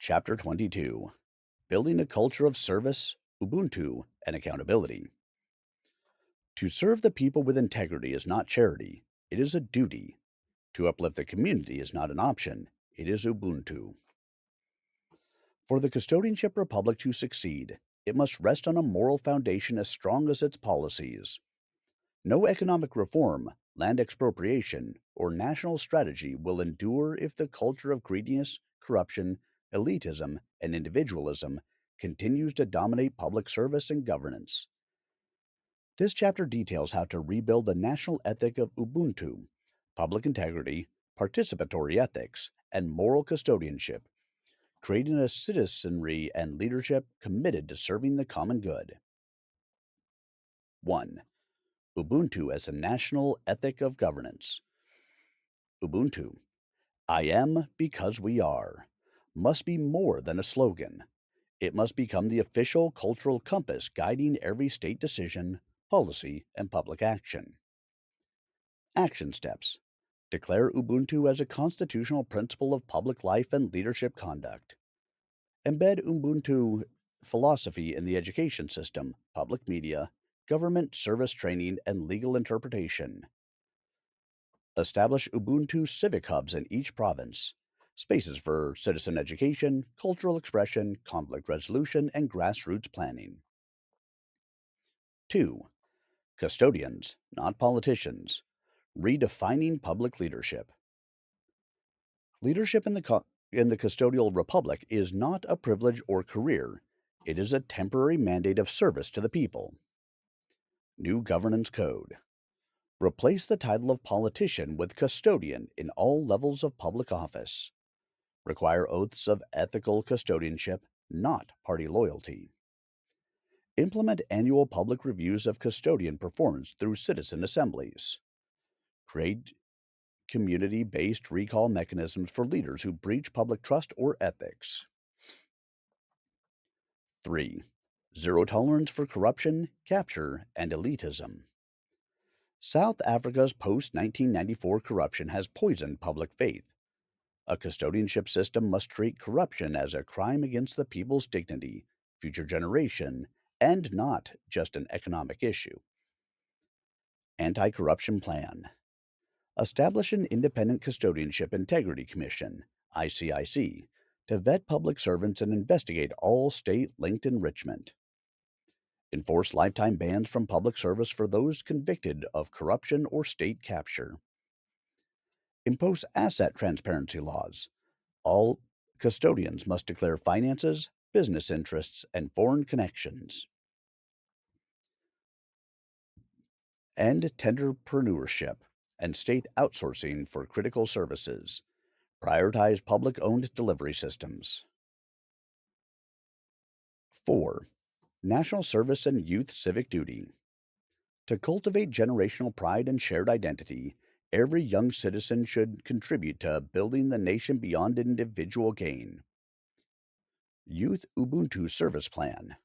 Chapter 22: Building a Culture of Service, Ubuntu, and Accountability. To serve the people with integrity is not charity, it is a duty. To uplift the community is not an option, it is Ubuntu. For the custodianship republic to succeed, it must rest on a moral foundation as strong as its policies. No economic reform, land expropriation, or national strategy will endure if the culture of greediness, corruption, elitism, and individualism continues to dominate public service and governance. This chapter details how to rebuild the national ethic of Ubuntu, public integrity, participatory ethics, and moral custodianship, creating a citizenry and leadership committed to serving the common good. 1. Ubuntu as a national ethic of governance. Ubuntu, I am because we are, must be more than a slogan. It must become the official cultural compass guiding every state decision, policy, and public action. Action steps. Declare Ubuntu as a constitutional principle of public life and leadership conduct. Embed Ubuntu philosophy in the education system, public media, government service training, and legal interpretation. Establish Ubuntu civic hubs in each province, spaces for citizen education, cultural expression, conflict resolution, and grassroots planning. 2. Custodians, not politicians. Redefining public leadership. Leadership in the custodial republic is not a privilege or career. It is a temporary mandate of service to the people. New governance code. Replace the title of politician with custodian in all levels of public office. Require oaths of ethical custodianship, not party loyalty. Implement annual public reviews of custodian performance through citizen assemblies. Create community-based recall mechanisms for leaders who breach public trust or ethics. 3. Zero tolerance for corruption, capture, and elitism. South Africa's post-1994 corruption has poisoned public faith. A custodianship system must treat corruption as a crime against the people's dignity, future generation, and not just an economic issue. Anti-Corruption Plan. Establish an Independent Custodianship Integrity Commission, ICIC, to vet public servants and investigate all state-linked enrichment. Enforce lifetime bans from public service for those convicted of corruption or state capture. Impose asset transparency laws. All custodians must declare finances, business interests, and foreign connections. End tenderpreneurship and state outsourcing for critical services. Prioritize public-owned delivery systems. 4. National service and youth civic duty. To cultivate generational pride and shared identity, every young citizen should contribute to building the nation beyond individual gain. Youth Ubuntu Service Plan.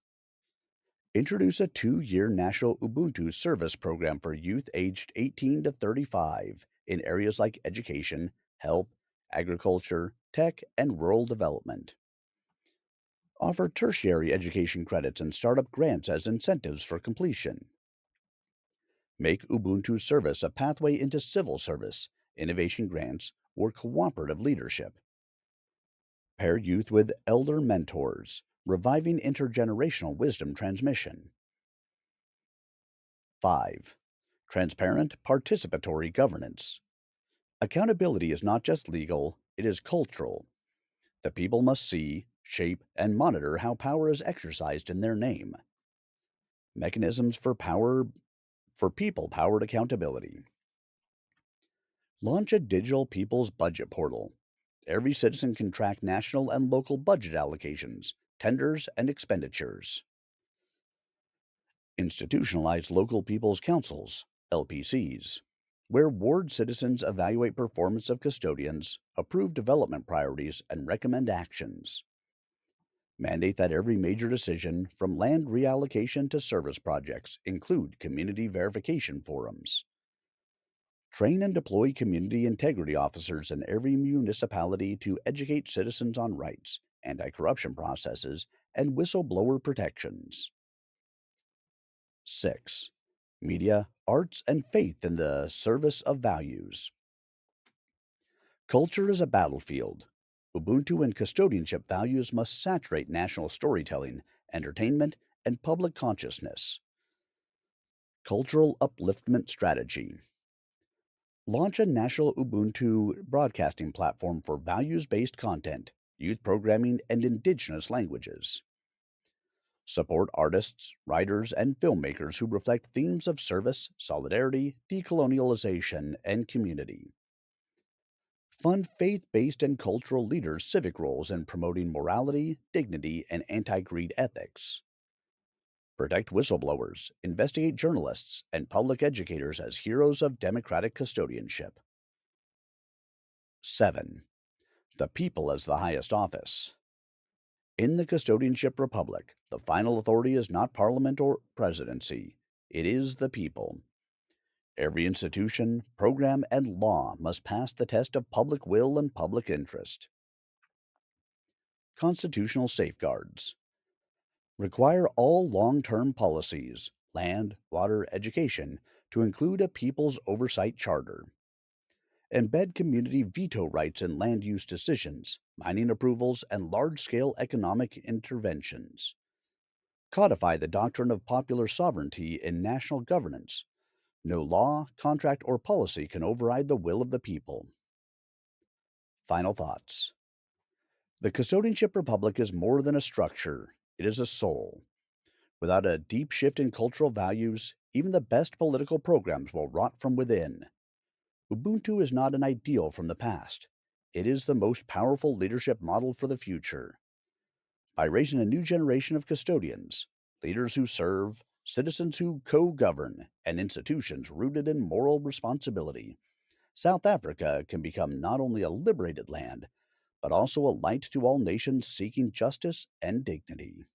Introduce a 2-year national Ubuntu service program for youth aged 18 to 35 in areas like education, health, agriculture, tech, and rural development. Offer tertiary education credits and startup grants as incentives for completion. Make Ubuntu service a pathway into civil service, innovation grants, or cooperative leadership. Pair youth with elder mentors, reviving intergenerational wisdom transmission. 5. Transparent, participatory governance. Accountability is not just legal, it is cultural. The people must see, shape, and monitor how power is exercised in their name. Mechanisms for people-powered accountability. Launch a digital people's budget portal. Every citizen can track national and local budget allocations, tenders, and expenditures. Institutionalize local people's councils, LPCs, where ward citizens evaluate performance of custodians, approve development priorities, and recommend actions. Mandate that every major decision, from land reallocation to service projects, include community verification forums. Train and deploy community integrity officers in every municipality to educate citizens on rights, anti corruption processes, and whistleblower protections. 6. Media, arts, and faith in the service of values. Culture is a battlefield. Ubuntu and custodianship values must saturate national storytelling, entertainment, and public consciousness. Cultural upliftment strategy. Launch a national Ubuntu broadcasting platform for values based content, youth programming, and indigenous languages. Support artists, writers, and filmmakers who reflect themes of service, solidarity, decolonialization, and community. Fund faith based and cultural leaders' civic roles in promoting morality, dignity, and anti greed ethics. Protect whistleblowers, investigate journalists, and public educators as heroes of democratic custodianship. 7. The people as the highest office. In the custodianship republic, the final authority is not parliament or presidency, it is the people. Every institution, program, and law must pass the test of public will and public interest. Constitutional safeguards. Require all long term policies, land, water, education, to include a People's Oversight Charter. Embed community veto rights in land use decisions, mining approvals, and large scale economic interventions. Codify the doctrine of popular sovereignty in national governance. No law, contract, or policy can override the will of the people. Final thoughts. The custodianship republic is more than a structure, it is a soul. Without a deep shift in cultural values, even the best political programs will rot from within. Ubuntu is not an ideal from the past. It is the most powerful leadership model for the future. By raising a new generation of custodians, leaders who serve, citizens who co govern, and institutions rooted in moral responsibility, South Africa can become not only a liberated land, but also a light to all nations seeking justice and dignity.